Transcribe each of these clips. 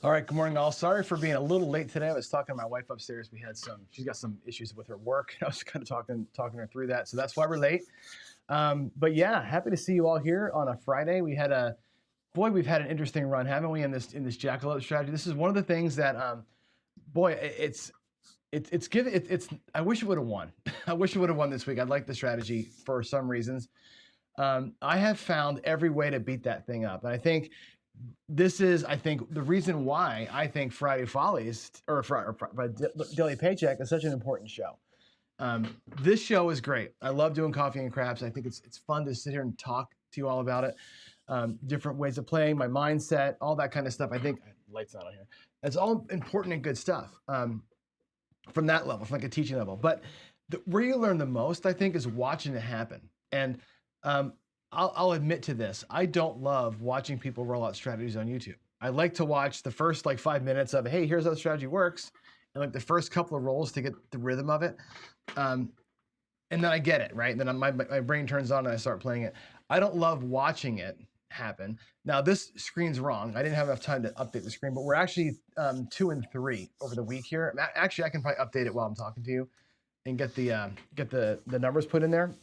All right, good morning, all. Sorry for being a little late today. I was talking to my wife upstairs. She's got some issues with her work. I was kind of talking her through that, so that's why we're late. But yeah, happy to see you all here on a Friday. We've had an interesting run, haven't we? In this jackalope strategy, this is one of the things that, I wish it would have won. I wish it would have won this week. I like the strategy for some reasons. I have found every way to beat that thing up, and I think the reason why I think Friday Follies or Daily Paycheck is such an important show. This show is great. I love doing coffee and craps. I think it's fun to sit here and talk to you all about it. Different ways of playing, my mindset, all that kind of stuff. I think lights not on here. It's all important and good stuff from that level, from like a teaching level. But where you learn the most, I think, is watching it happen. And I'll admit to this. I don't love watching people roll out strategies on YouTube. I like to watch the first 5 minutes of, hey, here's how the strategy works, and the first couple of rolls to get the rhythm of it. And then I get it, right? And then my brain turns on and I start playing it. I don't love watching it happen. Now this screen's wrong. I didn't have enough time to update the screen, but we're actually 2 and 3 over the week here. Actually, I can probably update it while I'm talking to you and get the numbers put in there.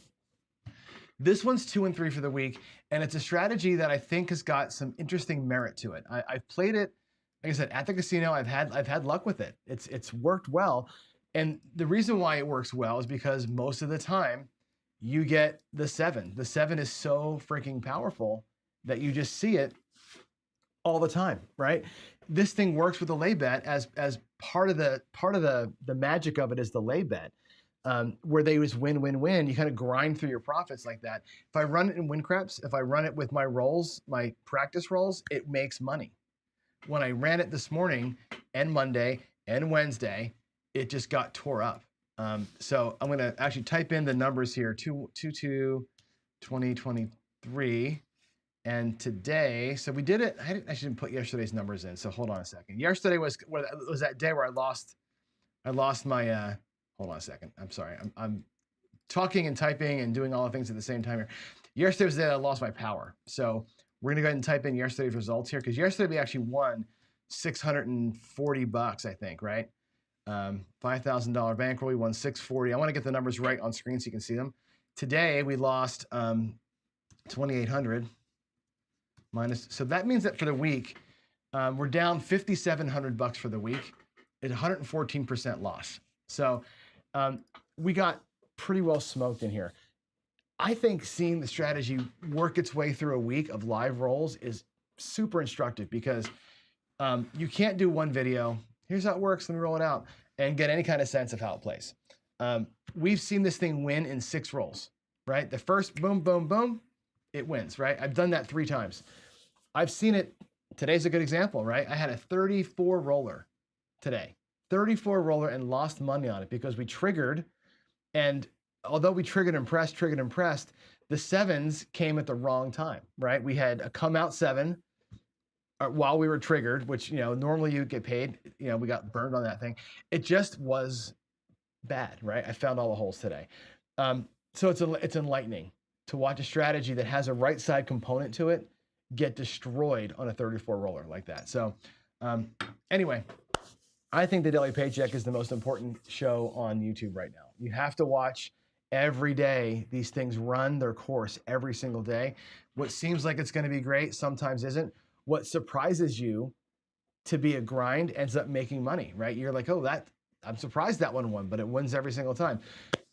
This one's 2 and 3 for the week, and it's a strategy that I think has got some interesting merit to it. I've played it, like I said, at the casino. I've had luck with it. It's worked well, and the reason why it works well is because most of the time you get the 7. The 7 is so freaking powerful that you just see it all the time, right? This thing works with the lay bet as part of the magic of it is the lay bet. Where they just win. You kind of grind through your profits like that. If I run it in win craps, if I run it with my rolls, my practice rolls, it makes money. When I ran it this morning and Monday and Wednesday, it just got tore up. So I'm going to actually type in the numbers here, 2023. And today, so we did it. I shouldn't put yesterday's numbers in. So hold on a second. Yesterday was that day where I lost my, hold on a second. I'm sorry. I'm talking and typing and doing all the things at the same time here. Yesterday was the day I lost my power. So we're gonna go ahead and type in yesterday's results here, because yesterday we actually won $640, I think, right? $5,000 bankroll. We won 640. I want to get the numbers right on screen so you can see them. Today we lost 2,800 minus. So that means that for the week we're down $5,700 for the week. It's 114% loss. So we got pretty well smoked in here. I think seeing the strategy work its way through a week of live rolls is super instructive, because you can't do one video, here's how it works, let me roll it out, and get any kind of sense of how it plays. We've seen this thing win in 6 rolls, right? The first boom, boom, boom, it wins, right? I've done that 3 times. I've seen it, today's a good example, right? I had a 34 roller today. 34 roller and lost money on it because we triggered, and although we triggered and pressed, the 7s came at the wrong time, right? We had a come out 7 while we were triggered, which, normally you get paid. We got burned on that thing. It just was bad, right? I found all the holes today. So it's enlightening to watch a strategy that has a right side component to it get destroyed on a 34 roller like that. So anyway, I think the Daily Paycheck is the most important show on YouTube right now. You have to watch every day. These things run their course every single day. What seems like it's going to be great sometimes isn't. What surprises you to be a grind ends up making money, right? You're like, oh, I'm surprised that one won, but it wins every single time.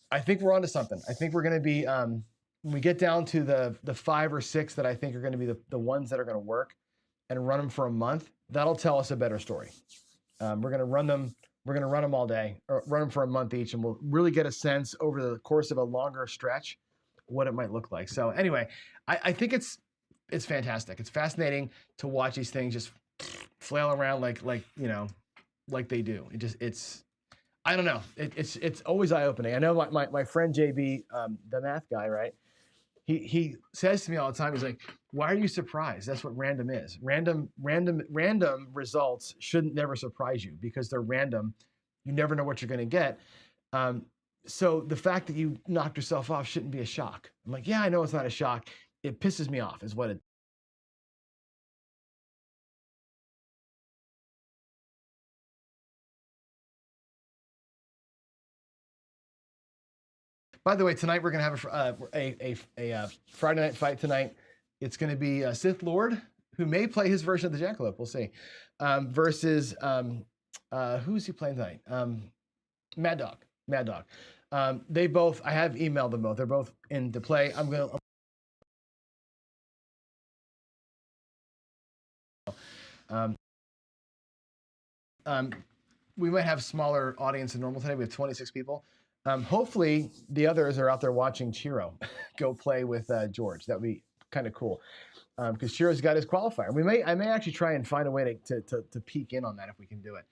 I think we're onto something. I think we're going to be, when we get down to the 5 or 6 that I think are going to be the ones that are going to work, and run them for a month, that'll tell us a better story. We're going to run them all day, or run them for a month each, and we'll really get a sense over the course of a longer stretch what it might look like. So anyway, I think it's fantastic. It's fascinating to watch these things just flail around like they do. I don't know. It's always eye-opening. I know my friend JB, the math guy, right? He says to me all the time, he's like, why are you surprised? That's what random is. Random results shouldn't never surprise you, because they're random. You never know what you're going to get. So the fact that you knocked yourself off shouldn't be a shock. I'm like, yeah, I know it's not a shock. It pisses me off is what it By the way, tonight we're going to have a Friday night fight tonight. It's going to be Sith Lord, who may play his version of the Jackalope. We'll see. Versus, who's he playing tonight? Mad Dog. Mad Dog. They both, I have emailed them both. They're both into play. I'm going to... we might have smaller audience than normal today. We have 26 people. Hopefully, the others are out there watching Chiro go play with George. That would be kind of cool because Chiro's got his qualifier. I may actually try and find a way to peek in on that if we can do it.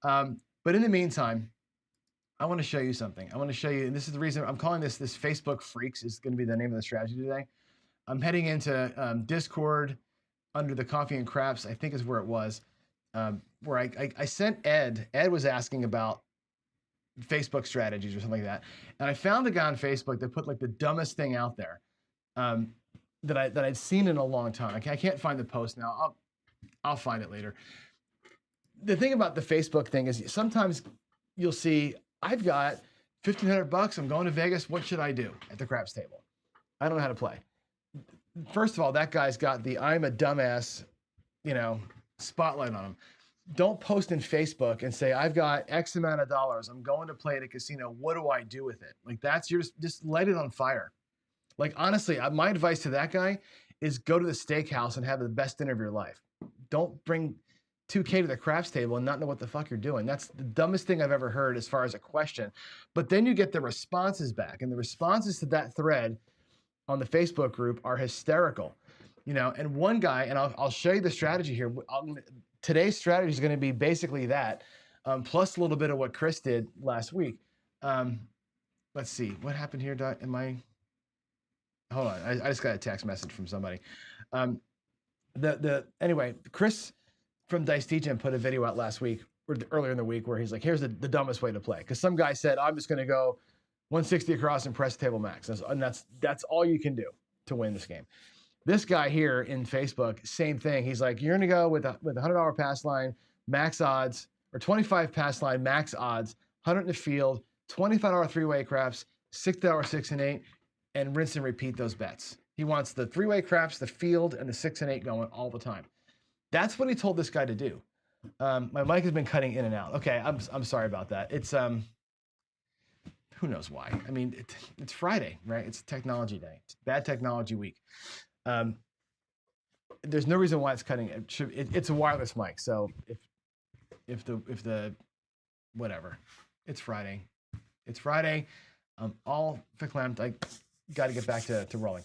But in the meantime, I want to show you something. I want to show you, and this is the reason I'm calling this Facebook Freaks is going to be the name of the strategy today. I'm heading into Discord under the Coffee and Craps, I think is where it was, where I sent Ed. Ed was asking about Facebook strategies or something like that. And I found a guy on Facebook that put like the dumbest thing out there that I'd seen in a long time. I can't find the post now. I'll find it later. The thing about the Facebook thing is sometimes you'll see, I've got $1,500. I'm going to Vegas. What should I do at the craps table? I don't know how to play. First of all, that guy's got the I'm a dumbass, spotlight on him. Don't post in Facebook and say, I've got X amount of dollars. I'm going to play at a casino. What do I do with it? Like just light it on fire. Like, honestly, my advice to that guy is go to the steakhouse and have the best dinner of your life. Don't bring $2K to the craps table and not know what the fuck you're doing. That's the dumbest thing I've ever heard as far as a question. But then you get the responses back, and the responses to that thread on the Facebook group are hysterical. And one guy, and I'll show you the strategy here. Today's strategy is going to be basically that, plus a little bit of what Chris did last week. Let's see. What happened here? Hold on. I just got a text message from somebody. Anyway, Chris from Dice Degen put a video out last week, or earlier in the week, where he's like, here's the dumbest way to play. Because some guy said, I'm just going to go 160 across and press table max. And that's all you can do to win this game. This guy here in Facebook, same thing. He's like, you're going to go with a $100 pass line, max odds, or 25 pass line, max odds, 100 in the field, $25 three-way craps, $6 6 and 8, and rinse and repeat those bets. He wants the three-way craps, the field, and the 6 and 8 going all the time. That's what he told this guy to do. My mic has been cutting in and out. Okay, I'm sorry about that. It's who knows why? I mean, it's Friday, right? It's technology day. It's bad technology week. There's no reason why it's cutting. It's a wireless mic, so if the whatever, it's Friday. It's Friday. All verklempt. I got to get back to rolling.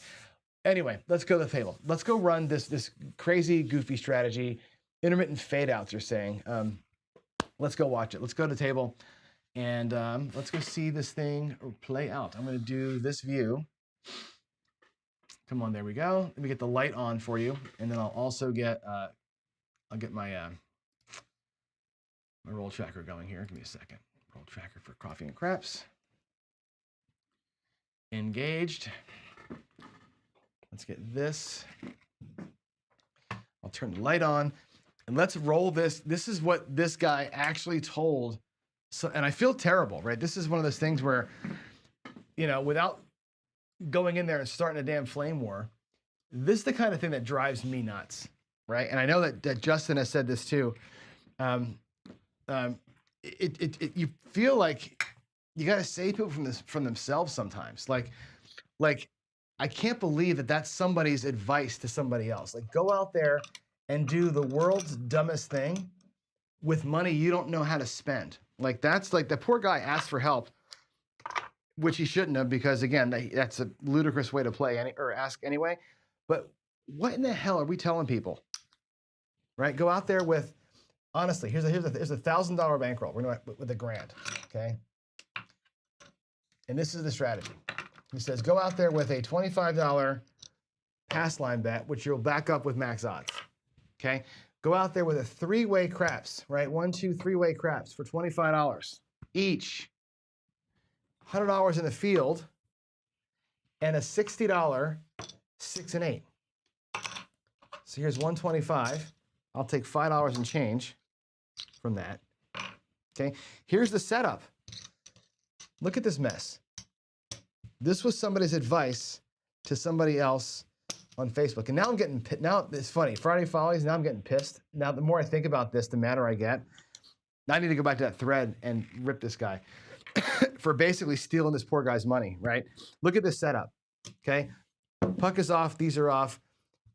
Anyway, let's go to the table. Let's go run this crazy, goofy strategy. Intermittent fade outs, you're saying. Let's go watch it. Let's go to the table, and let's go see this thing play out. I'm going to do this view. Come on, there we go. Let me get the light on for you, and then I'll also get I'll get my roll tracker going here. Give me a second. Roll tracker for Coffee and Craps. Engaged. Let's get this. I'll turn the light on, and let's roll this. This is what this guy actually told. So, and I feel terrible, right? This is one of those things where, without going in there and starting a damn flame war, this is the kind of thing that drives me nuts, right? And I know that Justin has said this too. You feel like you got to save people from themselves sometimes. Like I can't believe that that's somebody's advice to somebody else. Like, go out there and do the world's dumbest thing with money you don't know how to spend. Like, that's like the poor guy asked for help, which he shouldn't have, because again, that's a ludicrous way to play or ask anyway. But what in the hell are we telling people? Right? Go out there with, honestly, here's a $1,000 bankroll. We're going with $1,000, okay? And this is the strategy. He says, go out there with a $25 pass line bet, which you'll back up with max odds, okay? Go out there with a three-way craps, right? 1, 2, 3-way craps for $25 each. $100 in the field, and a $60 6 and 8. So here's $125. I'll take $5 and change from that. Okay, here's the setup. Look at this mess. This was somebody's advice to somebody else on Facebook. And now I'm getting, now it's funny, Friday Follies, now I'm getting pissed. Now the more I think about this, the madder I get. Now I need to go back to that thread and rip this guy for basically stealing this poor guy's money, right? Look at this setup, okay? Puck is off, these are off.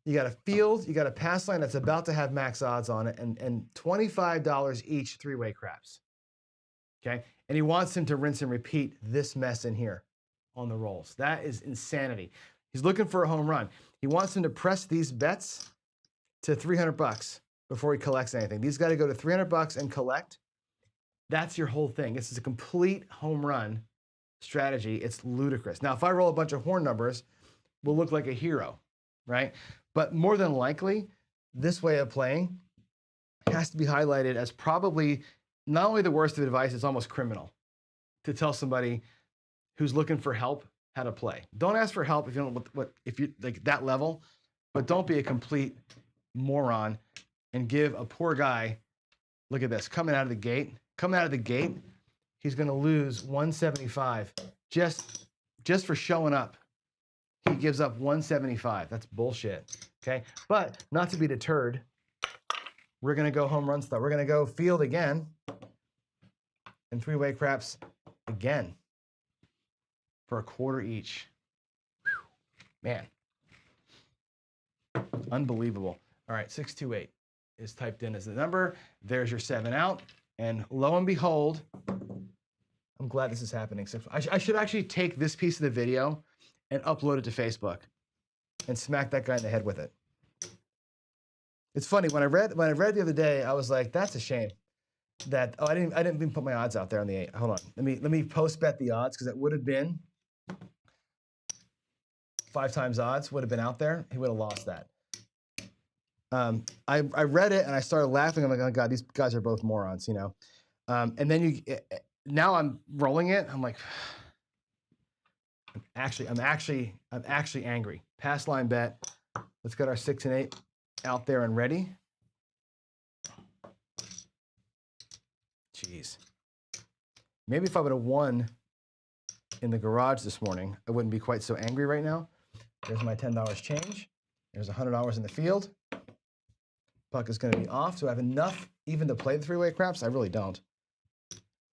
You got a field, you got a pass line that's about to have max odds on it, and $25 each three-way craps, okay? And he wants him to rinse and repeat this mess in here on the rolls. That is insanity. He's looking for a home run. He wants him to press these bets to 300 bucks before he collects anything. These got to go to 300 bucks and collect. That's your whole thing. This is a complete home run strategy. It's ludicrous. Now, if I roll a bunch of horn numbers, we'll look like a hero, right? But more than likely, this way of playing has to be highlighted as probably not only the worst of advice, it's almost criminal to tell somebody who's looking for help how to play. Don't ask for help if you don't know if you like that level, but don't be a complete moron and give a poor guy, look at this, coming out of the gate, he's going to lose 175 just for showing up. He gives up 175. That's bullshit. Okay. But not to be deterred, we're going to go home run stuff. We're going to go field again and three-way craps again for a quarter each. Whew. Man. Unbelievable. All right. 628 is typed in as the number. There's your 7 out. And lo and behold, I'm glad this is happening. So I should actually take this piece of the video and upload it to Facebook and smack that guy in the head with it. It's funny, when I read the other day, I was like, that's a shame that, I didn't even put my odds out there on the 8. Hold on. Let me post bet the odds, because it would have been 5 times odds would have been out there. He would have lost that. I read it and I started laughing. I'm like, oh God, these guys are both morons, you know? And then now I'm rolling it. I'm like, I'm actually angry. Pass line bet. Let's get our 6 and 8 out there and ready. Jeez. Maybe if I would have won in the garage this morning, I wouldn't be quite so angry right now. There's my $10 change. There's $100 in the field. Puck is going to be off. Do I have enough even to play the three-way craps? I really don't.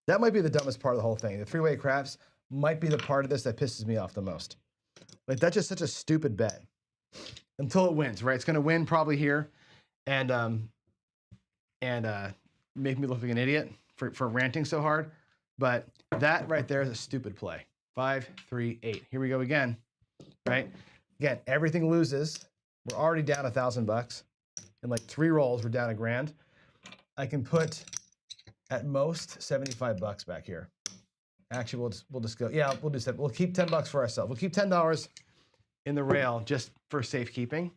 That might be the dumbest part of the whole thing. The three-way craps might be the part of this that pisses me off the most. Like, that's just such a stupid bet. Until it wins, right? It's going to win probably here and make me look like an idiot for ranting so hard. But that right there is a stupid play. 5, 3, 8. Here we go again, right? Again, everything loses. We're already down $1,000. In like 3 rolls, we're down $1,000. I can put at most $75 back here. Actually, we'll just go. Yeah, we'll do that. We'll keep $10 for ourselves. We'll keep $10 in the rail just for safekeeping.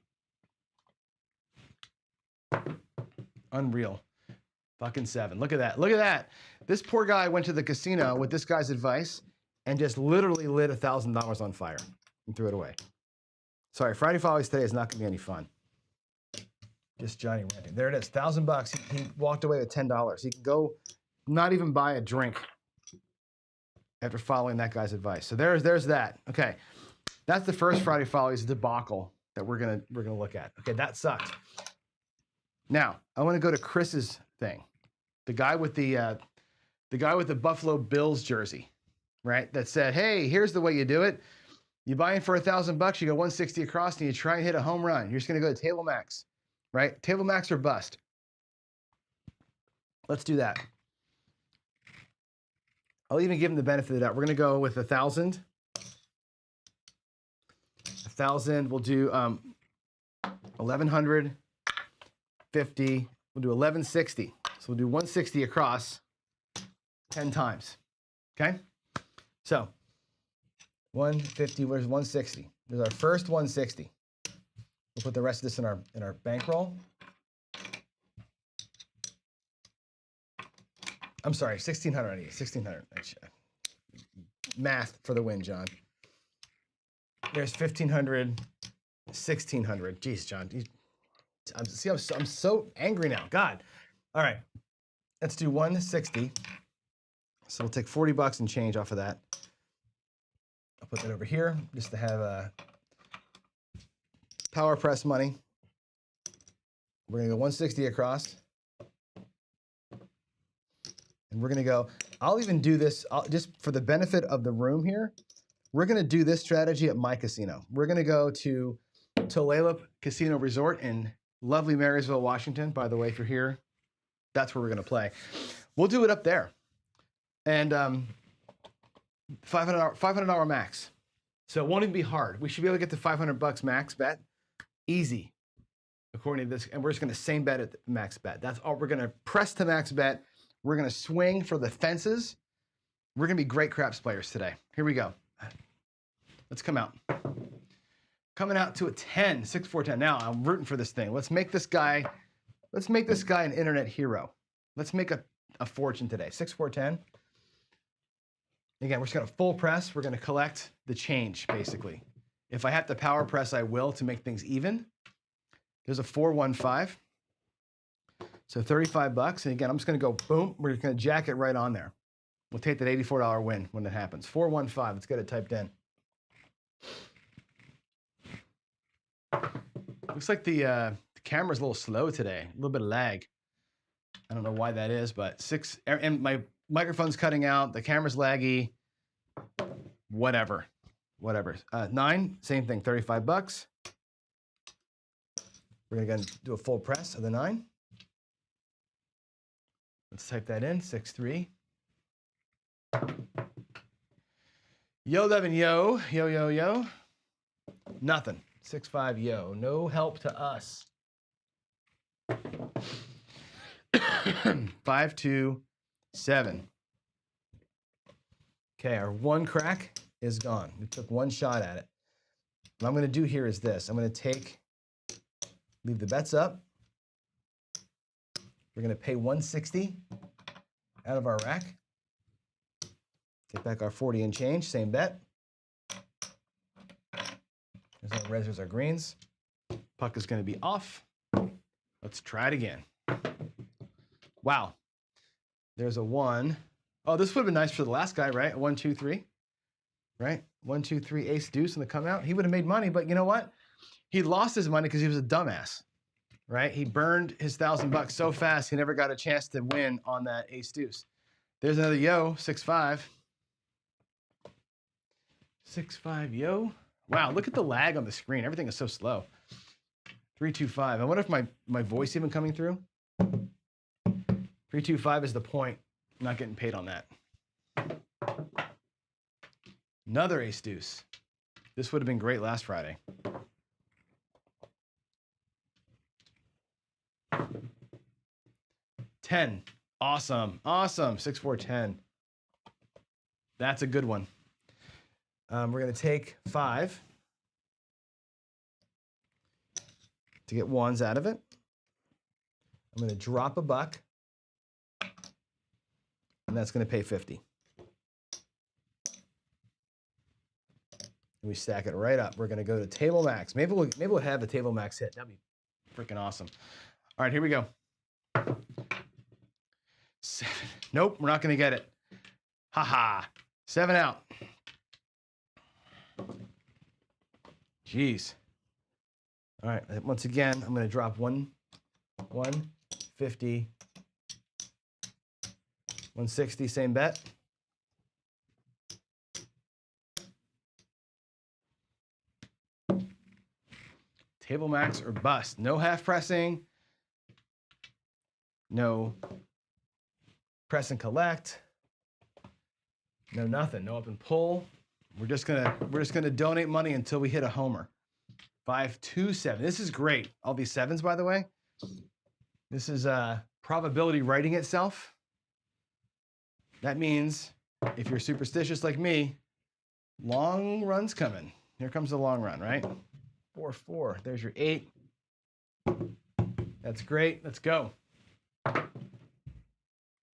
Unreal. Fucking 7. Look at that. Look at that. This poor guy went to the casino with this guy's advice and just literally lit $1,000 on fire and threw it away. Sorry, Friday Follies today is not going to be any fun. Just Johnny ranting. There it is. $1,000. He walked away with $10. He can go not even buy a drink after following that guy's advice. So there's that. Okay. That's the first Friday Follies debacle that we're gonna look at. Okay, that sucked. Now, I want to go to Chris's thing. The guy with the Buffalo Bills jersey, right? That said, hey, here's the way you do it. You buy in for $1,000, you go 160 across, and you try and hit a home run. You're just gonna go to table max. Right? Table max or bust. Let's do that. I'll even give him the benefit of that. We're going to go with 1,000. 1,000. We'll do 1,150. We'll do 1,160. So we'll do 160 across 10 times. Okay? So 150. Where's 160? There's our first 160. We'll put the rest of this in our bankroll. I'm sorry, 1,600. 1,600. Math for the win, John. There's 1,500, 1,600. Jeez, John. I'm so angry now. God. All right. Let's do 160. So we'll take $40 and change off of that. I'll put that over here just to have power press money. We're gonna go 160 across. And we're gonna go, I'll even do this, just for the benefit of the room here, we're gonna do this strategy at my casino. We're gonna go to Tulalip Casino Resort in lovely Marysville, Washington. By the way, if you're here, that's where we're gonna play. We'll do it up there. And $500 max. So it won't even be hard. We should be able to get to $500 max bet. Easy, according to this. And we're just gonna same bet at the max bet. That's all. We're gonna press to max bet. We're gonna swing for the fences. We're gonna be great craps players today. Here we go. Let's come out. Coming out to a 10, 6, 4, 10. Now I'm rooting for this thing. Let's make this guy an internet hero. Let's make a fortune today. 6, 4, 10. Again, we're just gonna full press. We're gonna collect the change, basically. If I have to power press, I will to make things even. There's a 4, 1, 5. So $35. And again, I'm just gonna go boom. We're just gonna jack it right on there. We'll take that $84 win when it happens. 4, 1, 5. Let's get it typed in. Looks like the camera's a little slow today. A little bit of lag. I don't know why that is, but 6, and my microphone's cutting out. The camera's laggy. Whatever. 9, same thing, $35. We're gonna do a full press of the 9. Let's type that in, 6, 3. Yo, 11, yo, yo, yo, yo. Nothing. 6, 5, yo. No help to us. 5, 2, 7. Okay, our one crack is gone. We took one shot at it. What I'm going to do here is this. I'm going to leave the bets up. We're going to pay 160 out of our rack. Get back our 40 and change, same bet. There's our reds, there's our greens. Puck is going to be off. Let's try it again. Wow. There's a 1. Oh, this would have been nice for the last guy, right? 1, 2, 3. Right? 1, 2, 3, ace, deuce in the come out. He would have made money, but you know what? He lost his money because he was a dumbass. Right? He burned his $1,000 so fast he never got a chance to win on that ace deuce. There's another yo, 6, 5. 6, 5, yo. Wow, look at the lag on the screen. Everything is so slow. 3, 2, 5. I wonder if my voice even coming through. 3, 2, 5 is the point. I'm not getting paid on that. Another ace deuce. This would have been great last Friday. $10. Awesome. Awesome. 6, 4, 10. That's a good one. We're going to take 5 to get 1s out of it. I'm going to drop a buck, and that's going to pay 50. And we stack it right up. We're going to go to table max. Maybe we'll have a table max hit. That'd be freaking awesome. All right, here we go. 7. Nope, we're not going to get it. Ha. 7 out. Jeez. All right, once again, I'm going to drop 150, 160, same bet. Table max or bust. No half pressing. No press and collect. No nothing. No up and pull. We're just gonna donate money until we hit a homer. 5, 2, 7. This is great. All these 7s, by the way. This is probability writing itself. That means if you're superstitious like me, long run's coming. Here comes the long run, right? 4, 4. There's your 8. That's great. Let's go.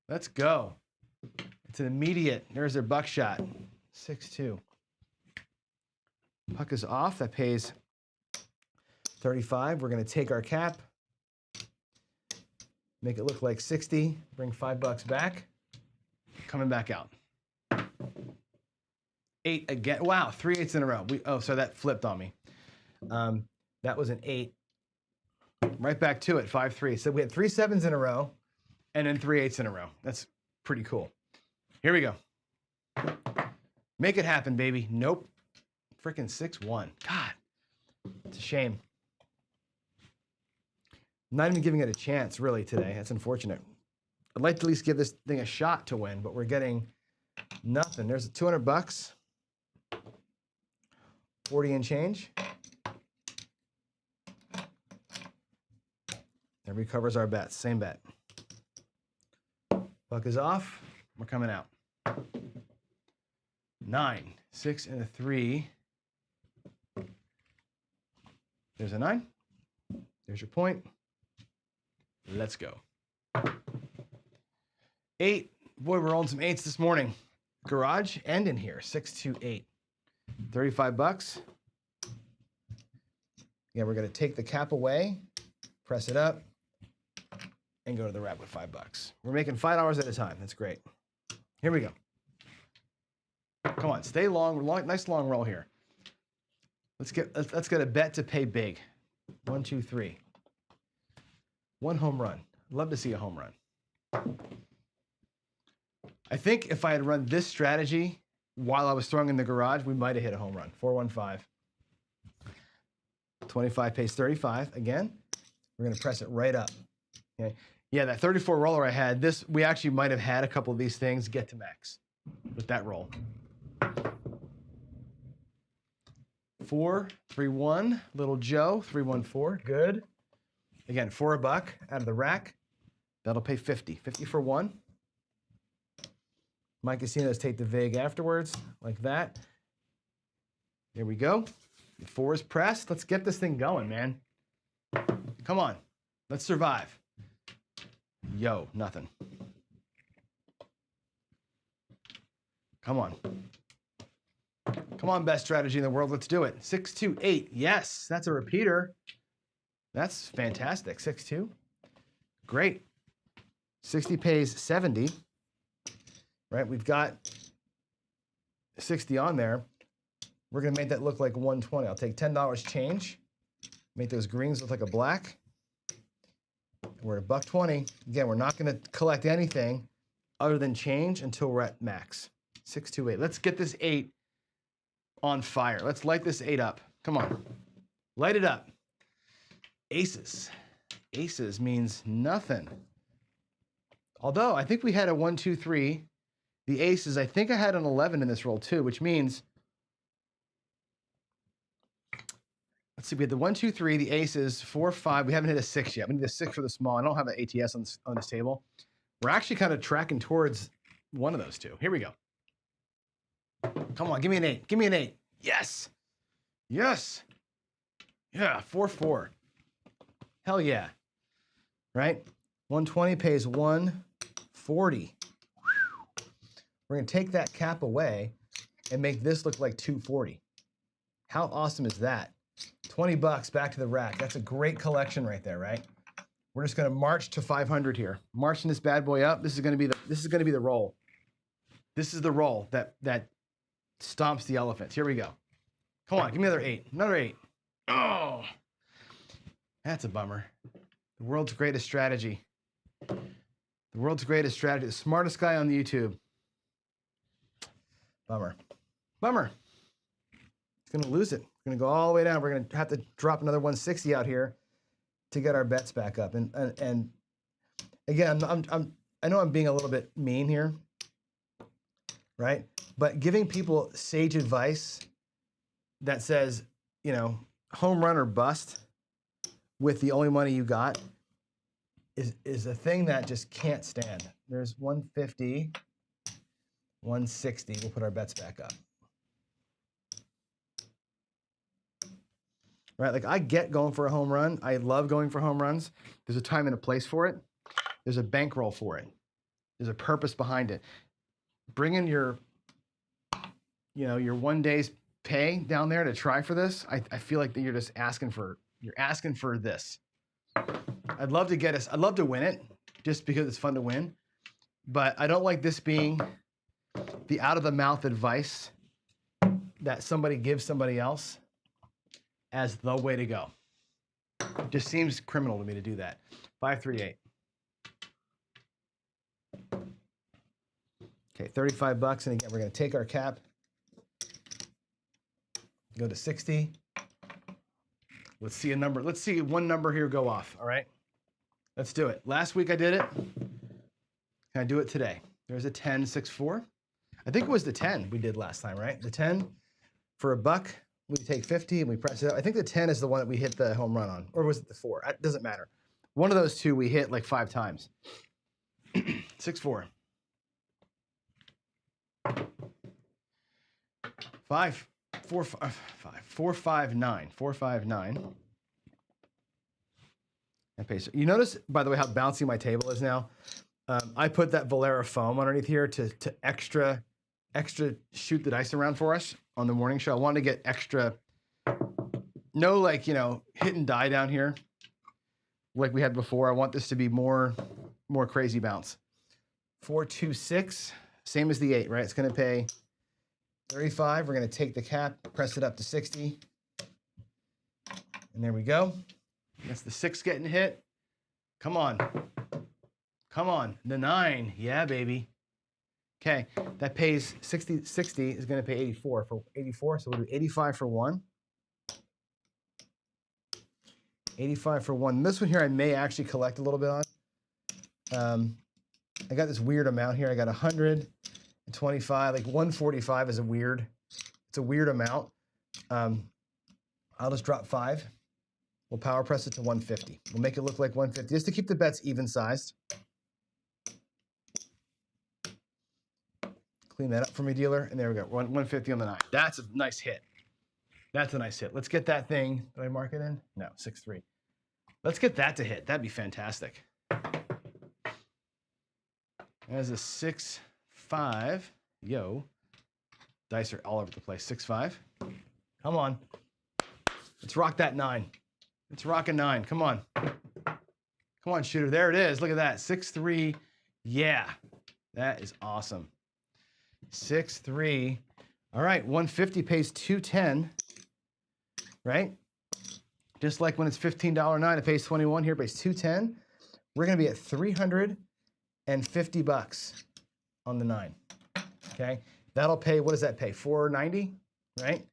Let's go. It's an immediate. There's their buckshot. 6, 2. Puck is off. That pays 35. We're going to take our cap, make it look like 60, bring $5 back, coming back out. 8 again. Wow, 3 8s in a row. So that flipped on me. That was an 8. Right back to it, 5 3. So we had 3 7s in a row and then 3 8s in a row. That's pretty cool. Here we go. Make it happen, baby. Nope. Freaking 6 1. God, it's a shame. I'm not even giving it a chance, really, today. That's unfortunate. I'd like to at least give this thing a shot to win, but we're getting nothing. There's $200. 40 and change. That recovers our bets. Same bet. Buck is off. We're coming out. 9, 6, and a 3. There's a 9. There's your point. Let's go. 8. Boy, we're rolling some 8s this morning. Garage and in here. 6 2 8. $35. Yeah, we're going to take the cap away, press it up, and go to the rack with $5. We're making $5 at a time. That's great. Here we go. Come on, stay long. Nice long roll here. Let's get a bet to pay big. 1 2 3. 1 home run. Love to see a home run. I think if I had run this strategy while I was throwing in the garage, we might have hit a home run. 4 1 5. 25 pays 35. Again, we're going to press it right up. Okay. Yeah, that 34 roller I had, we actually might have had a couple of these things get to max with that roll. 4 3 1. Little Joe 3 1 4. Good. Again, for $1 out of the rack. That'll pay 50. 50 for 1. My casinos take the vig afterwards, like that. There we go. The 4 is pressed. Let's get this thing going, man. Come on. Let's survive. Yo, nothing. Come on. Come on, best strategy in the world. Let's do it. 6 2 8. Yes, that's a repeater. That's fantastic. 6 2. Great. 60 pays 70. Right? We've got 60 on there. We're going to make that look like 120. I'll take $10 change. Make those greens look like a black. We're at $1.20. Again, we're not going to collect anything other than change until we're at max. 6 2 8. Let's get this 8 on fire. Let's light this 8 up. Come on. Light it up. Aces. Aces means nothing. Although I think we had a 1 2 3. The aces, I think I had an 11 in this roll too, which means, let's see, we had the 1 2 3, the aces, 4 5. We haven't hit a 6 yet. We need a 6 for the small. I don't have an ATS on this table. We're actually kind of tracking towards one of those two. Here we go. Come on, give me an 8. Give me an 8. Yes. Yes. Yeah, 4 4. Hell yeah. Right? 120 pays 140. We're going to take that cap away and make this look like 240. How awesome is that? $20 back to the rack. That's a great collection right there, right? We're just going to march to 500 here. Marching this bad boy up. This is going to be the roll. This is the roll that stomps the elephants. Here we go. Come on, give me another 8. Another 8. Oh, that's a bummer. The world's greatest strategy. The world's greatest strategy. The smartest guy on the YouTube. Bummer. Bummer. It's going to lose it. We're going to go all the way down. We're going to have to drop another 160 out here to get our bets back up. And again, I know I'm being a little bit mean here, right? But giving people sage advice that says, you know, home run or bust with the only money you got is a thing that just can't stand. There's 150, 160. We'll put our bets back up. Right, like I get going for a home run. I love going for home runs. There's a time and a place for it. There's a bankroll for it. There's a purpose behind it. Bring in your, you know, your 1 day's pay down there to try for this. I feel like that you're just asking for this. I'd love to win it just because it's fun to win. But I don't like this being the out of the mouth advice that somebody gives somebody else as the way to go. It just seems criminal to me to do that. 538. Okay, 35 bucks. And again, we're going to take our cap, go to 60. Let's see a number. Let's see one number here go off. All right, let's do it. Last week I did it. Can I do it today? There's a 10, 6-4. I think it was the 10 we did last time, right? The 10 for a buck, we take 50 and we press it up. I think the 10 is the one that we hit the home run on. Or was it the 4? It doesn't matter. One of those two we hit like 5 times. 6-4. 5, 4, 5, 4, 5, 9. 4, 5, 9. Okay, so you notice, by the way, how bouncy my table is now? I put that Valera foam underneath here to extra shoot the dice around for us on the morning show. I wanted to get extra, no, like, you know, hit and die down here like we had before. I want this to be more crazy bounce. 4, 2, 6, same as the 8, right? It's going to pay 35. We're going to take the cap, press it up to 60. And there we go. That's the 6 getting hit. Come on. Come on. The 9. Yeah, baby. Okay. That pays 60. 60 is going to pay 84 for 84. So we'll do 85 for 1. 85 for 1. This one here I may actually collect a little bit on. I got this weird amount here. I got 125. Like 145 is it's a weird amount. I'll just drop 5. We'll power press it to 150. We'll make it look like 150 just to keep the bets even sized. Clean that up for me, dealer. And there we go. 150 on the 9. That's a nice hit. That's a nice hit. Let's get that thing. Did I mark it in? No, 6-3. Let's get that to hit. That'd be fantastic. There's a 6-5. Yo. Dice are all over the place. 6-5. Come on. Let's rock that 9. Let's rock a 9. Come on. Come on, shooter. There it is. Look at that. 6-3. Yeah. That is awesome. 6-3. All right. 150 pays 210. Right? Just like when it's $15 9, it pays 21. Here it pays 210. We're going to be at 350 bucks on the 9. Okay? That'll pay, what does that pay? 490, right?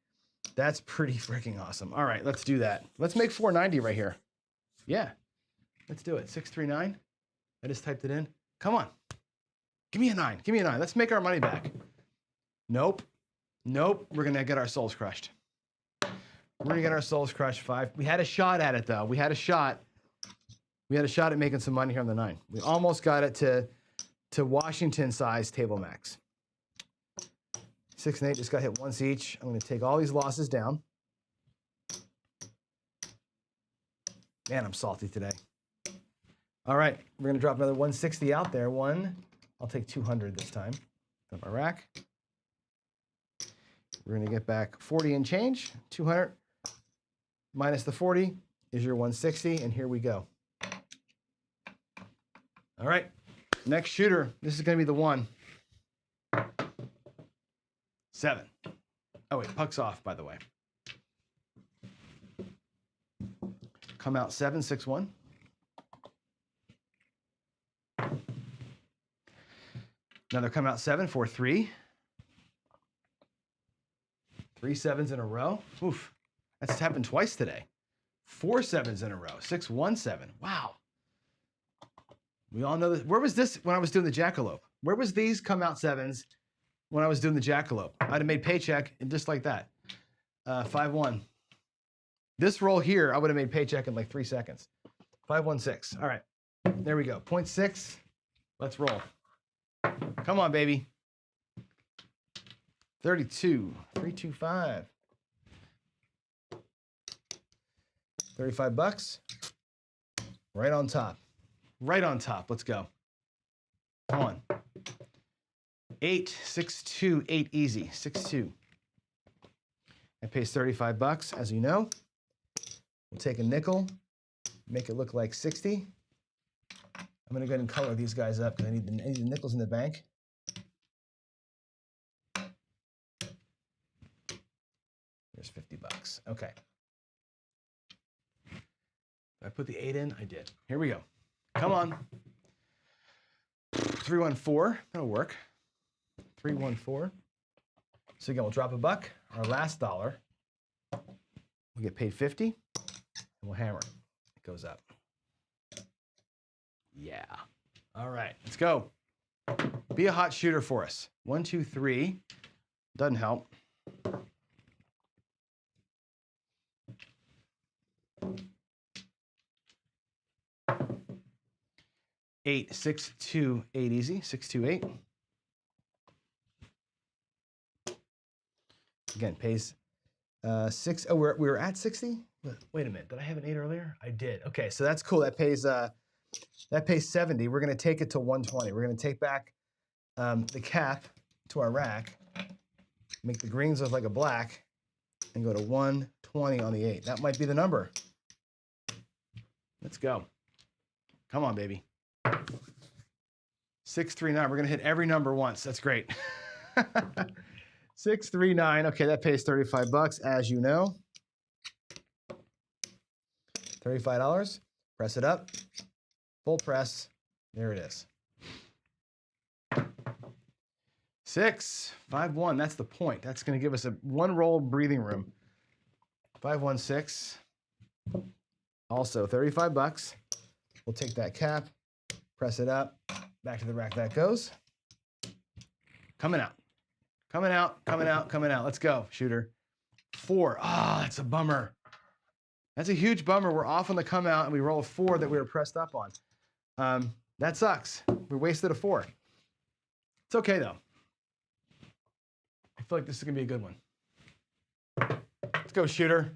That's pretty freaking awesome. All right, let's do that. Let's make 490 right here. Yeah. Let's do it. 639. I just typed it in. Come on. Give me a 9. Give me a 9. Let's make our money back. Nope. Nope. We're going to get our souls crushed. We're going to get our souls crushed. 5. We had a shot at it, though. We had a shot. We had a shot at making some money here on the 9. We almost got it to Washington size table max. 6 and 8 just got hit once each. I'm going to take all these losses down. Man, I'm salty today. All right, we're going to drop another 160 out there. I'll take 200 this time. Of our rack. We're going to get back 40 and change. 200 minus the 40 is your 160, and here we go. All right, next shooter. This is going to be the 1. 7. Oh, wait, puck's off, by the way. Come out 7, 6, 1. Another come out 7, 4, 3. 3 7s in a row. Oof, that's happened twice today. 4 7s in a row. 6, 1, 7. Wow. We all know that. Where was this when I was doing the jackalope? Where was these come out 7s when I was doing the jackalope? I'd have made paycheck and just like that. 5 1. This roll here, I would have made paycheck in like 3 seconds. 5 1 6. All right, there we go. 0.6. Let's roll. Come on, baby. 32. 325. 35 bucks. Right on top. Right on top. Let's go. Come on. 8, 6, 2, 8 easy. 6, 2. It pays 35 bucks, as you know. We'll take a nickel, make it look like 60. I'm going to go ahead and color these guys up because I need the nickels in the bank. There's 50 bucks. Okay. Did I put the 8 in? I did. Here we go. Come on. 314. That'll work. 314. So again, we'll drop a buck. Our last dollar. We'll get paid 50. And we'll hammer it. It goes up. Yeah. All right. Let's go. Be a hot shooter for us. 1, 2, 3. Doesn't help. 8, 6, 2, 8 easy. 6, 2, 8. Again, pays 6. Oh, we were at 60? Wait a minute. Did I have an 8 earlier? I did. Okay, so that's cool. That pays 70. We're going to take it to 120. We're going to take back the cap to our rack, make the greens look like a black, and go to 120 on the 8. That might be the number. Let's go. Come on, baby. 639. We're going to hit every number once. That's great. 639. Okay, that pays 35 bucks, as you know. $35. Press it up. Full press. There it is. 6, 5, 1. That's the point. That's going to give us a 1 roll breathing room. 5, 1, 6. Also 35 bucks. We'll take that cap, press it up, back to the rack that goes. Coming out. Coming out, coming out, coming out. Let's go, shooter. 4. Ah, that's a bummer. That's a huge bummer. We're off on the come out and we roll a 4 that we were pressed up on. That sucks. We wasted a 4. It's okay though. I feel like this is gonna be a good one. Let's go, shooter.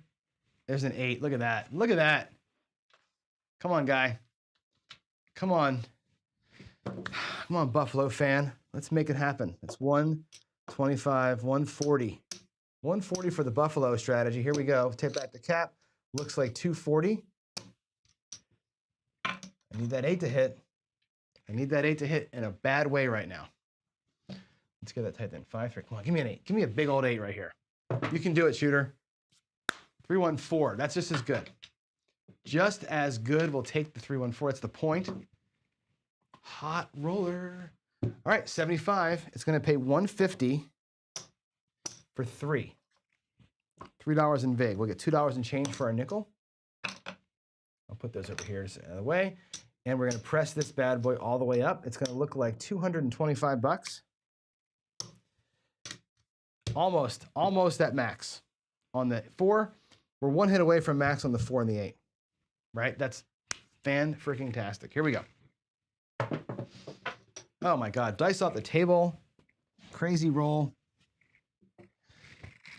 There's an 8. Look at that. Look at that. Come on, guy. Come on. Come on, Buffalo fan. Let's make it happen. It's 125, 140. 140 for the Buffalo strategy. Here we go. Take back the cap. Looks like 240. I need that 8 to hit. I need that 8 to hit in a bad way right now. Let's get that tight then. 5, 3. Come on, give me an 8. Give me a big old 8 right here. You can do it, shooter. 314. That's just as good. Just as good. We'll take the 314. That's the point. Hot roller. All right, 75. It's going to pay 150 for 3. $3 in vig. We'll get $2 in change for our nickel. I'll put those over here out of the way. And we're going to press this bad boy all the way up. It's going to look like 225 bucks. Almost at max on the 4. We're 1 hit away from max on the 4 and the 8. Right? That's fan-freaking-tastic. Here we go. Oh my God. Dice off the table. Crazy roll.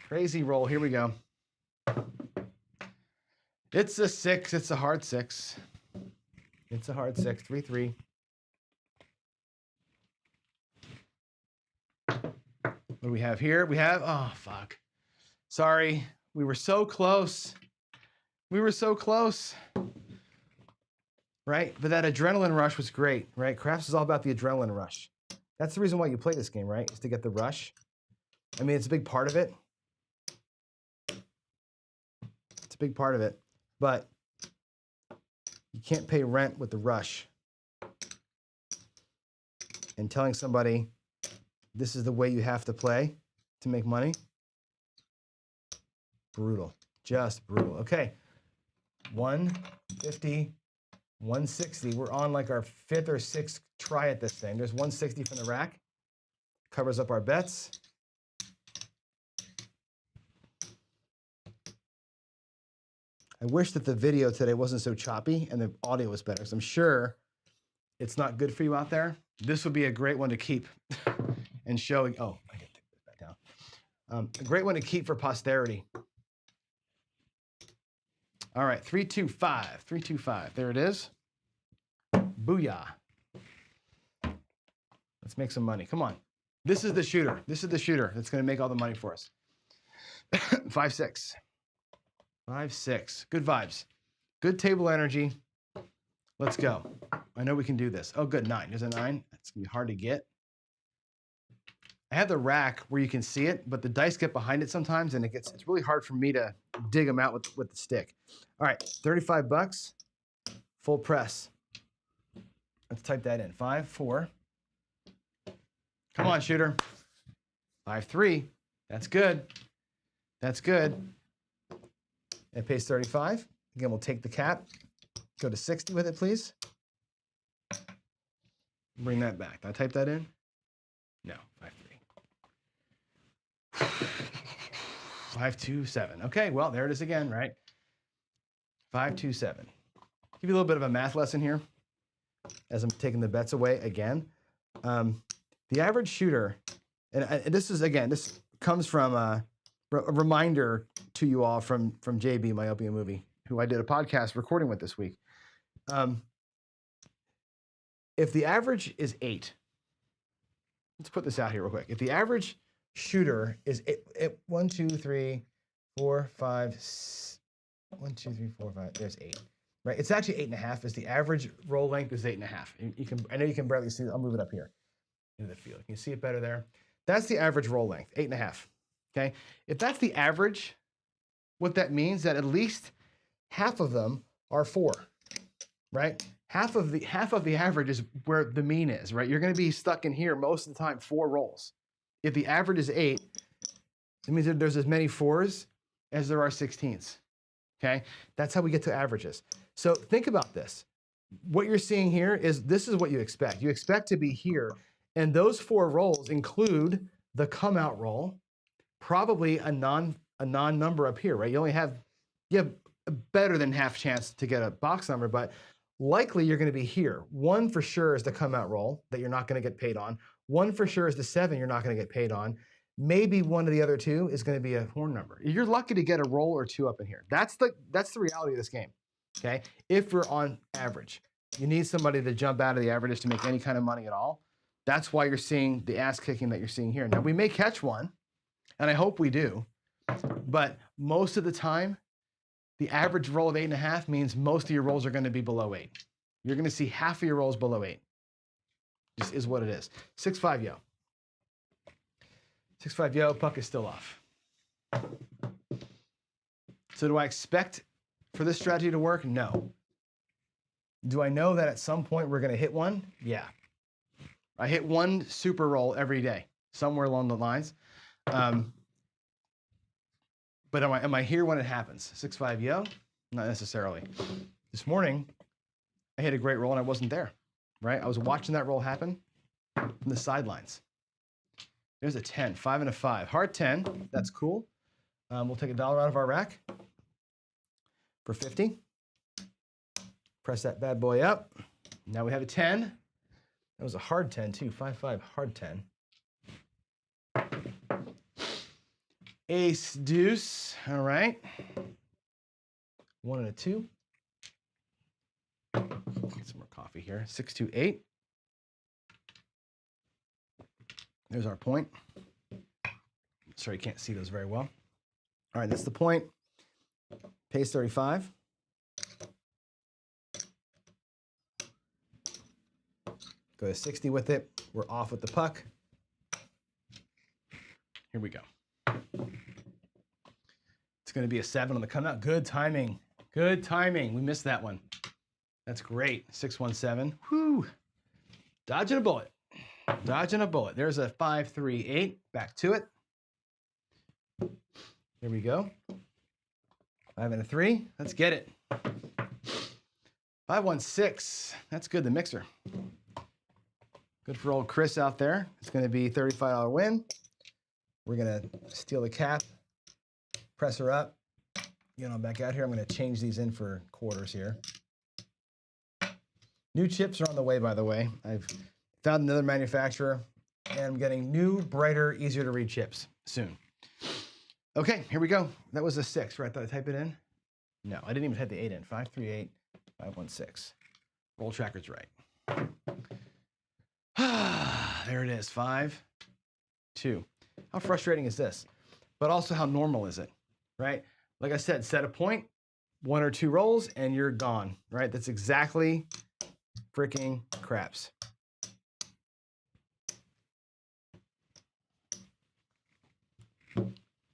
Crazy roll. Here we go. It's a 6. It's a hard 6. It's a hard 6. 3, 3. What do we have here? We have, oh, fuck. Sorry. We were so close. We were so close. Right? But that adrenaline rush was great, right? Craps is all about the adrenaline rush. That's the reason why you play this game, right? Is to get the rush. I mean, it's a big part of it. It's a big part of it. But you can't pay rent with the rush. And telling somebody this is the way you have to play to make money. Brutal. Just brutal. Okay. 150, 160. We're on like our 5th or 6th try at this thing. There's 160 from the rack. Covers up our bets. I wish that the video today wasn't so choppy and the audio was better. So I'm sure it's not good for you out there. This would be a great one to keep and show. Oh, I didn't take this back down. A great one to keep for posterity. All right, 325, 325. There it is. Booyah. Let's make some money. Come on. This is the shooter. This is the shooter that's going to make all the money for us. 5, 6. 5, 6. Good vibes. Good table energy. Let's go. I know we can do this. Oh, good. 9. There's a 9. That's going to be hard to get. I have the rack where you can see it, but the dice get behind it sometimes, and it's really hard for me to dig them out with the stick. All right, 35 bucks, full press. Let's type that in. 5, 4. Come on, shooter. 5, 3. That's good. That's good. It pays 35. Again, we'll take the cap. Go to 60 with it, please. Bring that back. Did I type that in? No. 5, 3. 5, 2, 7. Okay, well, there it is again, right? 5, 2, 7. Give you a little bit of a math lesson here as I'm taking the bets away again. The average shooter, and this is, again, this comes from a reminder to you all from JB, my opium movie, who I did a podcast recording with this week. If the average is 8, let's put this out here real quick. If the average shooter is 1, 2, 3, 4, 5, 1, 2, 3, 4, 5, there's 8. Right? It's actually 8.5. Is the average roll length is 8.5. You can, I know you can barely see it. I'll move it up here into the field. Can you see it better there? That's the average roll length, 8.5. Okay. If that's the average, what that means that at least half of them are 4, right? Half of the average is where the mean is, right? You're going to be stuck in here most of the time, 4 rolls. If the average is 8, it means that there's as many 4s as there are 16s. Okay. That's how we get to averages. So think about this. What you're seeing here is this is what you expect. You expect to be here, and those 4 rolls include the come out roll, probably a non-number up here, right? You have a better than half chance to get a box number, but likely you're going to be here. 1 for sure is the come out roll that you're not going to get paid on. 1 for sure is the 7 you're not going to get paid on. Maybe one of the other 2 is going to be a horn number. You're lucky to get a roll or 2 up in here. That's the reality of this game. Okay, if we're on average, you need somebody to jump out of the averages to make any kind of money at all. That's why you're seeing the ass kicking that you're seeing here. Now we may catch one, and I hope we do, but most of the time, the average roll of 8.5 means most of your rolls are going to be below 8. You're going to see half of your rolls below 8. Just is what it is. 6-5 yo. 6-5 yo. Puck is still off. So do I expect for this strategy to work? No. Do I know that at some point we're going to hit one? Yeah. I hit one super roll every day, somewhere along the lines. But am I here when it happens? 6-5 yo? Not necessarily. This morning, I hit a great roll and I wasn't there, right? I was watching that roll happen from the sidelines. There's a 10, 5 and a 5. Hard 10, that's cool. We'll take $1 out of our rack for 50. Press that bad boy up. Now we have a 10. That was a hard 10 too, 5-5, hard 10. Ace, deuce, all right. 1 and a 2. Get some more coffee here. 6, 2, 8. There's our point. Sorry, you can't see those very well. All right, that's the point. Pays 35. Go to 60 with it. We're off with the puck. Here we go. It's going to be a 7 on the come out. Good timing. Good timing. We missed that one. That's great. 6-1-7. Whew. Dodging a bullet. Dodging a bullet. There's a 5-3-8. Back to it. Here we go. 5 and a 3. Let's get it. 5-1-6. That's good. The mixer. Good for old Chris out there. It's going to be $35 win. We're going to steal the cap. Press her up. Get on back out here. I'm going to change these in for quarters here. New chips are on the way, by the way. I've found another manufacturer, and I'm getting new, brighter, easier to read chips soon. Okay, here we go. That was a 6, right? Did I type it in? No, I didn't even type the 8 in. 5-3-8, 5-1-6. Roll tracker's right. There it is. 5, 2. How frustrating is this? But also, how normal is it? Right? Like I said, set a point, 1 or 2 rolls, and you're gone. Right? That's exactly freaking craps.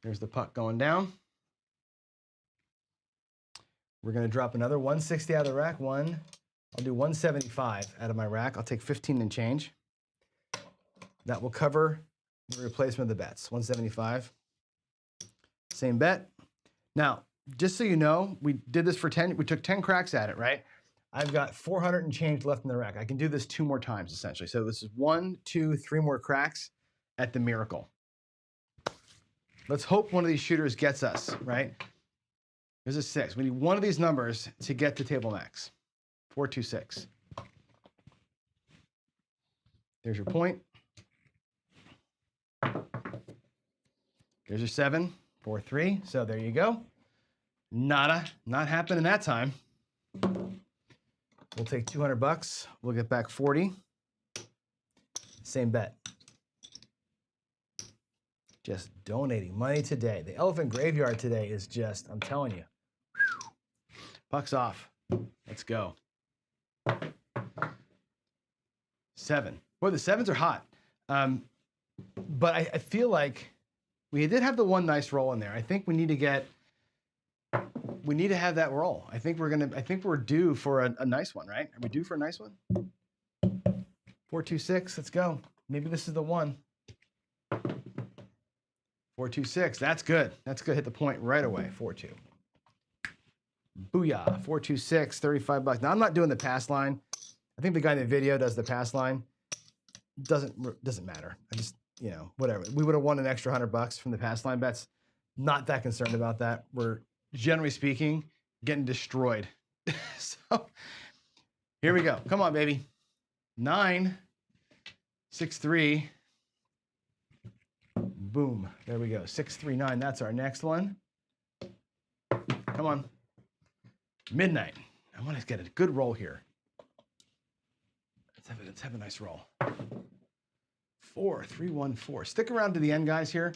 There's the puck going down. We're going to drop another 160 out of the rack. I'll do 175 out of my rack. I'll take 15 and change. That will cover the replacement of the bets. 175. Same bet. Now, just so you know, we did this for 10. We took 10 cracks at it, right? I've got 400 and change left in the rack. I can do this 2 more times, essentially. So this is 1, 2, 3 more cracks at the miracle. Let's hope one of these shooters gets us, right? There's a 6. We need one of these numbers to get to table max. 426. There's your point. There's your 7, 4, 3. So there you go. Nada, not happening that time. We'll take 200 bucks. We'll get back 40. Same bet. Just donating money today. The elephant graveyard today is just, I'm telling you. Whew. Puck's off. Let's go. 7. Boy, the 7s are hot. But I feel like we did have the one nice roll in there. I think we need to have that roll. I think we're due for a nice one, right? Are we due for a nice one? 426, let's go. Maybe this is the one. 426, that's good. That's good, hit the point right away, 4-2. Booyah, 426, 35 bucks. Now I'm not doing the pass line. I think the guy in the video does the pass line. Doesn't matter. I just, you know, whatever. We would have won an extra 100 bucks from the pass line bets. Not that concerned about that. We're, generally speaking, getting destroyed. So here we go. Come on, baby. 9, 6, 3. Boom. There we go. 6, 3, 9. That's our next one. Come on. Midnight. I want to get a good roll here. Let's have a nice roll. 4, 3, 1, 4. Stick around to the end, guys, here.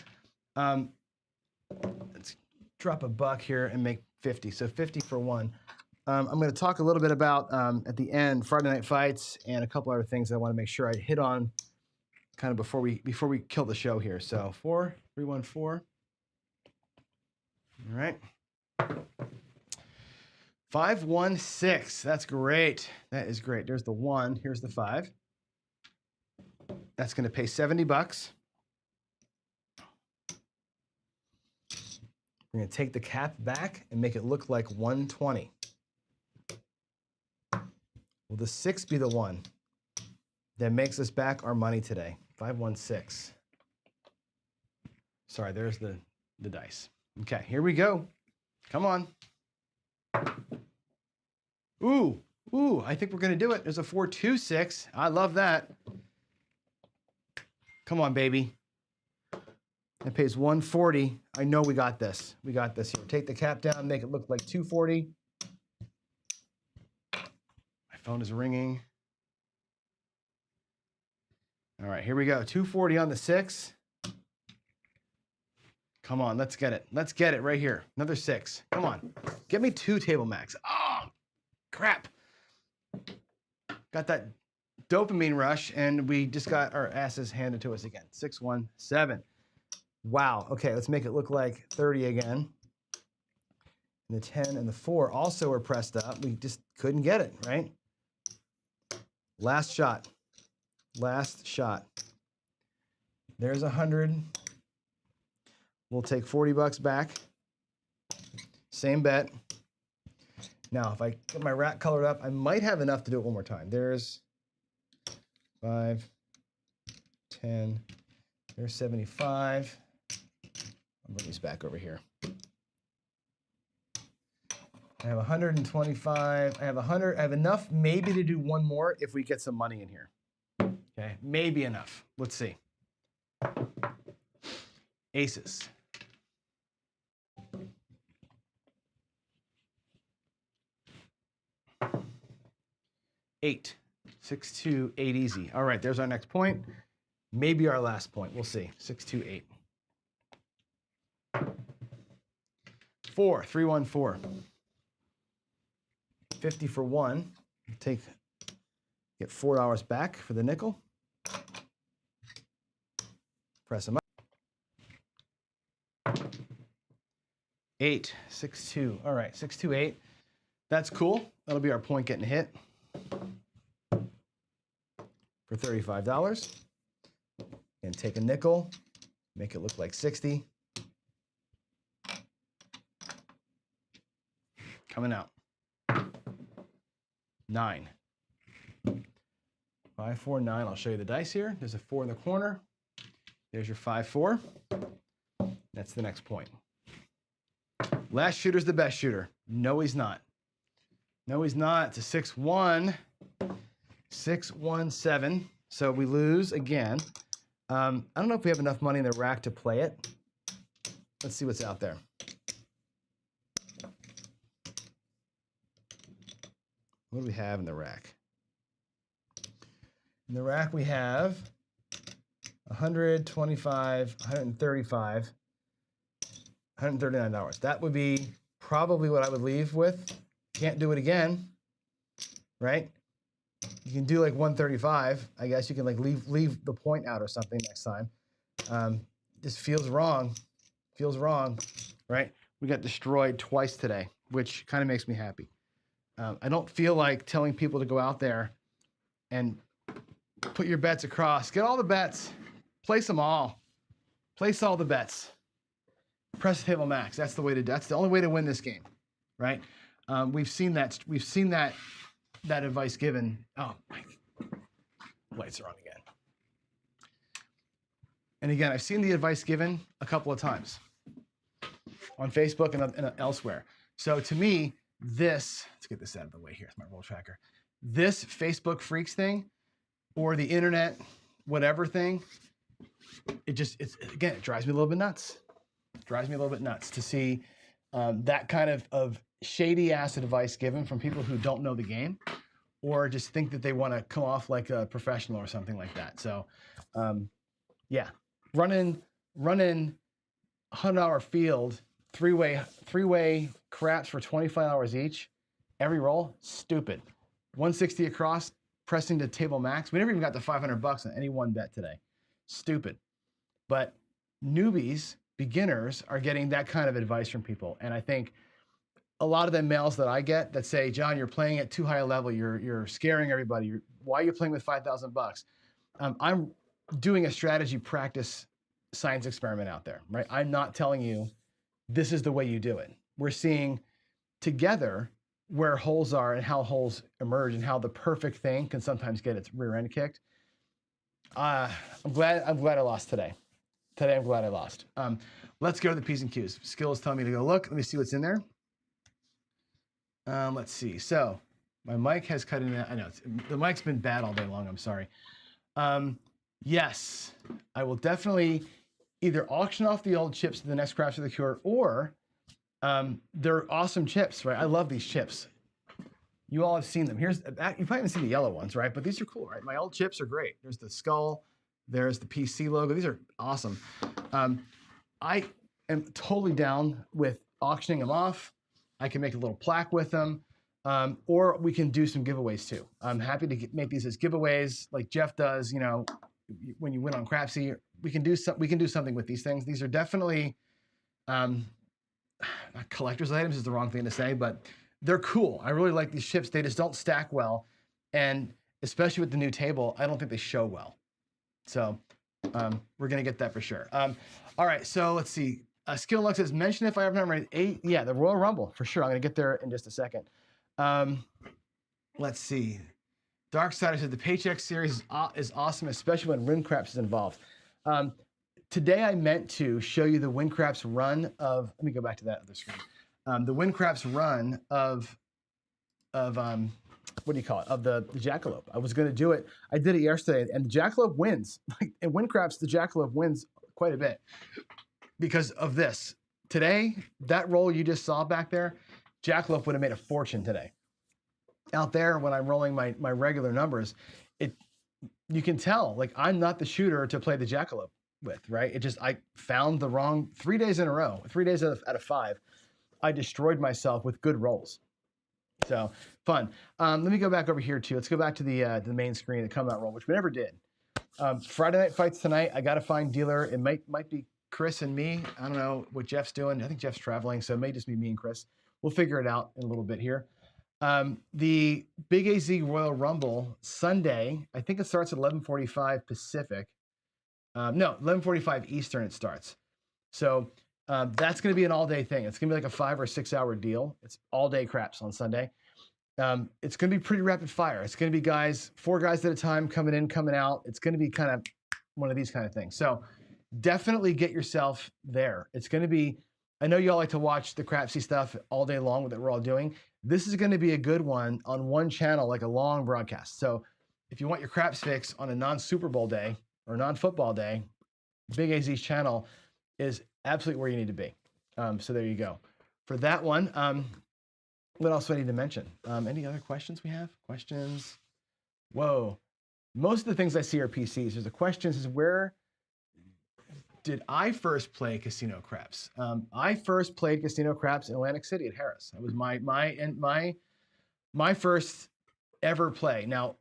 Let's drop a buck here and make 50. So 50 for 1. I'm going to talk a little bit about, at the end, Friday Night Fights and a couple other things I want to make sure I hit on kind of before we kill the show here. So 4, 3, 1, 4. All right. 5, 1, 6. That's great. That is great. There's the 1. Here's the 5. That's going to pay 70 bucks. We're going to take the cap back and make it look like 120. Will the 6 be the one that makes us back our money today? 5, 1, 6. Sorry, there's the dice. Okay, here we go. Come on. Ooh, I think we're going to do it. There's a 4, 2, 6. I love that. Come on, baby. That pays 140. I know we got this. We got this here. Take the cap down, make it look like 240. My phone is ringing. All right, here we go. 240 on the 6. Come on, let's get it. Let's get it right here. Another 6. Come on. Get me 2 table max. Oh, crap. Got that dopamine rush, and we just got our asses handed to us again. 6, 1, 7. Wow. Okay, let's make it look like 30 again. And the 10 and the 4 also are pressed up. We just couldn't get it, right? Last shot. Last shot. There's 100. We'll take 40 bucks back. Same bet. Now, if I get my rack colored up, I might have enough to do it one more time. There's 5, 10. There's 75. I'll bring these back over here. I have 125. I have 100. I have enough maybe to do one more if we get some money in here. Okay, maybe enough. Let's see. Aces. Eight. 6, 2, 8 easy. All right, there's our next point. Maybe our last point. We'll see. 6, 2, 8. 4, 3, 1, 4. 50 for 1. Get $4 back for the nickel. Press them up. 8, 6, 2. All right, 6, 2, 8. That's cool. That'll be our point getting hit for $35. And take a nickel, make it look like 60. Coming out. 9. 5, 4, 9. I'll show you the dice here. There's a 4 in the corner. There's your 5, 4. That's the next point. Last shooter's the best shooter. No, he's not. No, he's not. It's a 6, 1. 6, 1, 7. So we lose again. I don't know if we have enough money in the rack to play it. Let's see what's out there. What do we have in the rack? In the rack we have 125, 135, $139. That would be probably what I would leave with. Can't do it again, right? You can do like 135. I guess you can like leave the point out or something next time. Just feels wrong. Feels wrong, right? We got destroyed twice today, which kind of makes me happy. I don't feel like telling people to go out there and put your bets across. Get all the bets. Place them all. Place all the bets. Press table max. That's the way to. That's the only way to win this game, right? We've seen that. We've seen that advice given. Oh, my lights are on again. And again, I've seen the advice given a couple of times on Facebook and elsewhere. So to me, let's get this out of the way here. It's my roll tracker. This Facebook freaks thing, or the internet, whatever thing, it drives me a little bit nuts. It drives me a little bit nuts to see that kind of shady ass advice given from people who don't know the game, or just think that they want to come off like a professional or something like that. So, yeah, running 100-hour field, three-way craps for 25 hours each, every roll, stupid. 160 across, pressing to table max. We never even got to $500 on any one bet today. Stupid. But newbies, beginners, are getting that kind of advice from people. And I think a lot of the mails that I get that say, John, you're playing at too high a level. You're scaring everybody. Why are you playing with $5,000? I'm doing a strategy practice science experiment out there, right? I'm not telling you this is the way you do it. We're seeing together where holes are and how holes emerge and how the perfect thing can sometimes get its rear end kicked. I'm glad I lost today. Today, I'm glad I lost. Let's go to the P's and Q's. Skill is telling me to go look. Let me see what's in there. Let's see. So my mic has cut in. I know the mic's been bad all day long. I'm sorry. Yes, I will definitely either auction off the old chips to the next Crafts of the Cure, or they're awesome chips, right? I love these chips. You all have seen them. You probably haven't seen the yellow ones, right? But these are cool, right? My old chips are great. There's the skull. There's the PC logo. These are awesome. I am totally down with auctioning them off. I can make a little plaque with them, or we can do some giveaways too. I'm happy to make these as giveaways, like Jeff does. You know, when you win on Crapsy, we can do something with these things. These are definitely not collector's items is the wrong thing to say, but they're cool. I really like these chips. They just don't stack well, and especially with the new table, I don't think they show well. So we're gonna get that for sure. All right, so let's see. Skill Lux says, mention if I ever remember 8. Yeah, the Royal Rumble for sure. I'm gonna get there in just a second. Let's see. Dark Side says the Paycheck series is awesome, especially when Windcraps is involved. Today I meant to show you the Windcraps run of. Let me go back to that other screen. The Windcraps run of what do you call it? Of the Jackalope. I was going to do it. I did it yesterday, and the Jackalope wins. In Windcraps, the Jackalope wins quite a bit because of this. Today, that roll you just saw back there, Jackalope would have made a fortune today. Out there, when I'm rolling my regular numbers, you can tell, like, I'm not the shooter to play the Jackalope with, right? I found the wrong 3 days in a row, 3 days out of 5. I destroyed myself with good rolls. So fun. Let me go back over here too. Let's go back to the main screen, the come out roll, which we never did. Friday night fights tonight. I got to find dealer. It might be Chris and me. I don't know what Jeff's doing. I think Jeff's traveling, so it may just be me and Chris. We'll figure it out in a little bit here. The Big AZ Royal Rumble Sunday, I think it starts at 11:45 Pacific. No, 11:45 Eastern it starts. So that's going to be an all-day thing. It's going to be like a 5 or 6 hour deal. It's all-day craps on Sunday. It's going to be pretty rapid fire. It's going to be guys, 4 guys at a time, coming in, coming out. It's going to be kind of one of these kind of things. So definitely get yourself there. It's going to be, I know you all like to watch the crapsy stuff all day long that we're all doing. This is going to be a good one on one channel, like a long broadcast. So if you want your craps fix on a non-Super Bowl day or non-football day, Big AZ's channel is absolutely where you need to be. So there you go. For that one, what else do I need to mention? Any other questions we have? Questions? Whoa. Most of the things I see are PCs. There's a question, is where did I first play casino craps? I first played casino craps in Atlantic City at Harris. That was my first ever play. Now,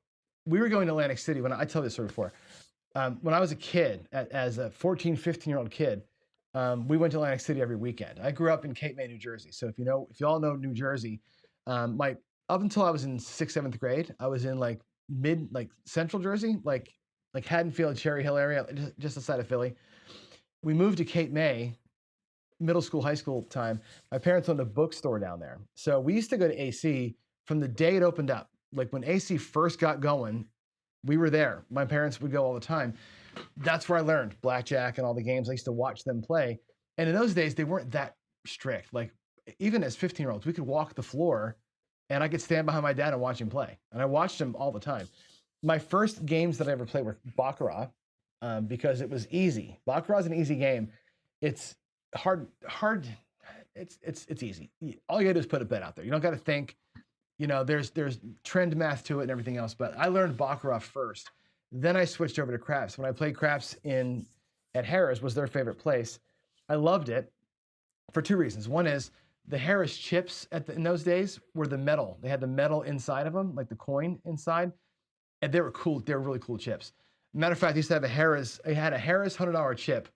we were going to Atlantic City when I tell this story before. When I was a kid, as a 14, 15-year-old kid, we went to Atlantic City every weekend. I grew up in Cape May, New Jersey. So if you all know New Jersey, up until I was in 6th, 7th grade, I was in like central Jersey, like Haddonfield, Cherry Hill area, just outside of Philly. We moved to Cape May, middle school, high school time. My parents owned a bookstore down there. So we used to go to AC from the day it opened up. Like when AC first got going, we were there. My parents would go all the time. That's where I learned blackjack and all the games. I used to watch them play. And in those days, they weren't that strict. Like even as 15-year-olds, we could walk the floor and I could stand behind my dad and watch him play. And I watched him all the time. My first games that I ever played were Baccarat, because it was easy. Baccarat is an easy game. It's hard. It's easy. All you gotta do is put a bet out there. You don't gotta think. There's trend math to it and everything else. But I learned Baccarat first. Then I switched over to craps. When I played craps at Harris, was their favorite place. I loved it for 2 reasons. One is the Harris chips in those days were the metal. They had the metal inside of them, like the coin inside, and they were cool. They were really cool chips. Matter of fact, I used to have I had a Harris $100 chip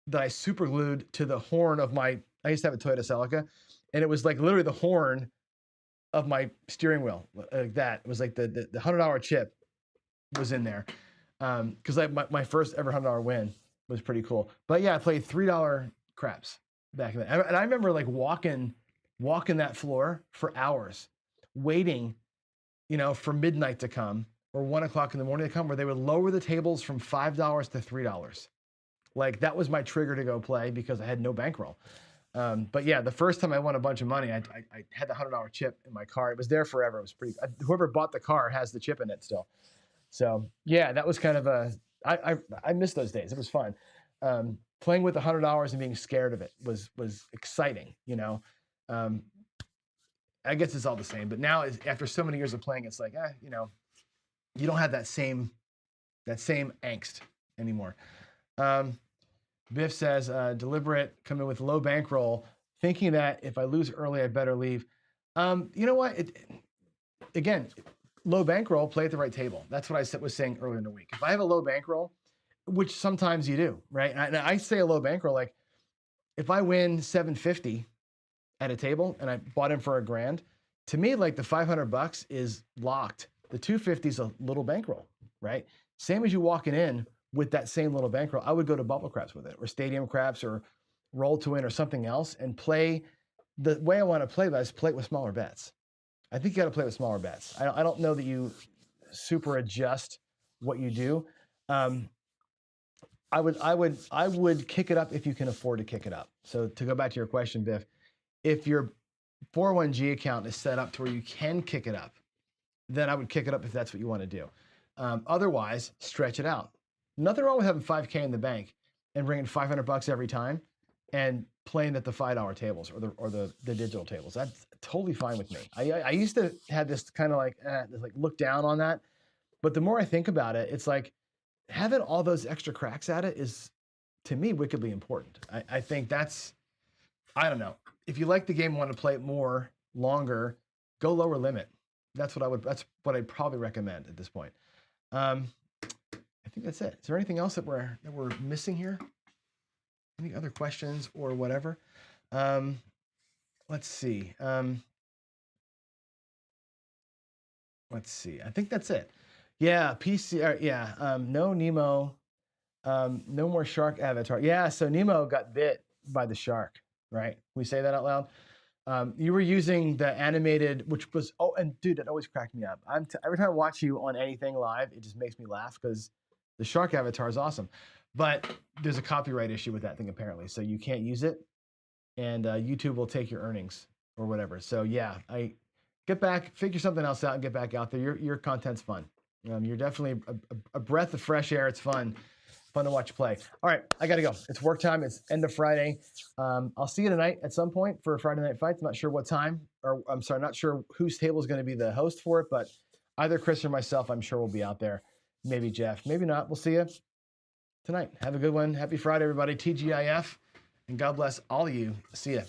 that I super glued to the horn of I used to have a Toyota Celica, and it was like literally the horn of my steering wheel, like that. It was like the $100 chip was in there, because my first ever $100 win was pretty cool. But yeah, I played $3 craps back then, and I remember like walking that floor for hours, waiting, for midnight to come or 1 o'clock in the morning to come, where they would lower the tables from $5 to $3. Like that was my trigger to go play because I had no bankroll. But yeah, the first time I won a bunch of money, I had the $100 chip in my car. It was there forever. It was pretty. Whoever bought the car has the chip in it still. So yeah, that was kind of I missed those days. It was fun. Playing with $100 and being scared of it was exciting. I guess it's all the same. But now, after so many years of playing, it's like, you don't have that same angst anymore. Biff says, deliberate, come in with low bankroll, thinking that if I lose early, I better leave. You know what? Again, low bankroll, play at the right table. That's what I was saying earlier in the week. If I have a low bankroll, which sometimes you do, right? And I say a low bankroll, like if I win $750 at a table and I bought in for $1,000, to me, like the $500 is locked. The $250 is a little bankroll, right? Same as you walking in with that same little bankroll, I would go to bubble craps with it, or stadium craps, or roll to win, or something else, and play the way I want to play. That is play it with smaller bets. I think you got to play with smaller bets. I don't know that you super adjust what you do. I would kick it up if you can afford to kick it up. So to go back to your question, Biff, if your 401g account is set up to where you can kick it up, then I would kick it up if that's what you want to do. Otherwise, stretch it out. Nothing wrong with having $5K in the bank and bringing $500 every time and playing at the $5 tables or the digital tables. That's totally fine with me. I used to have this kind of like look down on that, but the more I think about it, it's like having all those extra cracks at it is, to me, wickedly important. I think that's, I don't know. If you like the game and want to play it more, longer, go lower limit. That's what I'd probably recommend at this point. I think that's it. Is there anything else that we're missing here? Any other questions or whatever? Let's see. Let's see. I think that's it. Yeah, PC. Yeah, no Nemo. No more shark avatar. Yeah, so Nemo got bit by the shark, right? Can we say that out loud? You were using the animated, which was, oh, and dude, that always cracked me up. Every time I watch you on anything live, it just makes me laugh because the shark avatar is awesome. But there's a copyright issue with that thing apparently, so you can't use it, and YouTube will take your earnings or whatever. So yeah, I get back, figure something else out, and get back out there. Your content's fun. You're definitely a breath of fresh air. It's fun to watch you play. All right, I gotta go. It's work time. It's end of Friday. I'll see you tonight at some point for Friday Night Fights. I'm not sure what time, or I'm sorry, not sure whose table is going to be the host for it, but either Chris or myself, I'm sure will be out there. Maybe Jeff, maybe not. We'll see you tonight. Have a good one. Happy Friday, everybody. TGIF, and God bless all of you. See ya.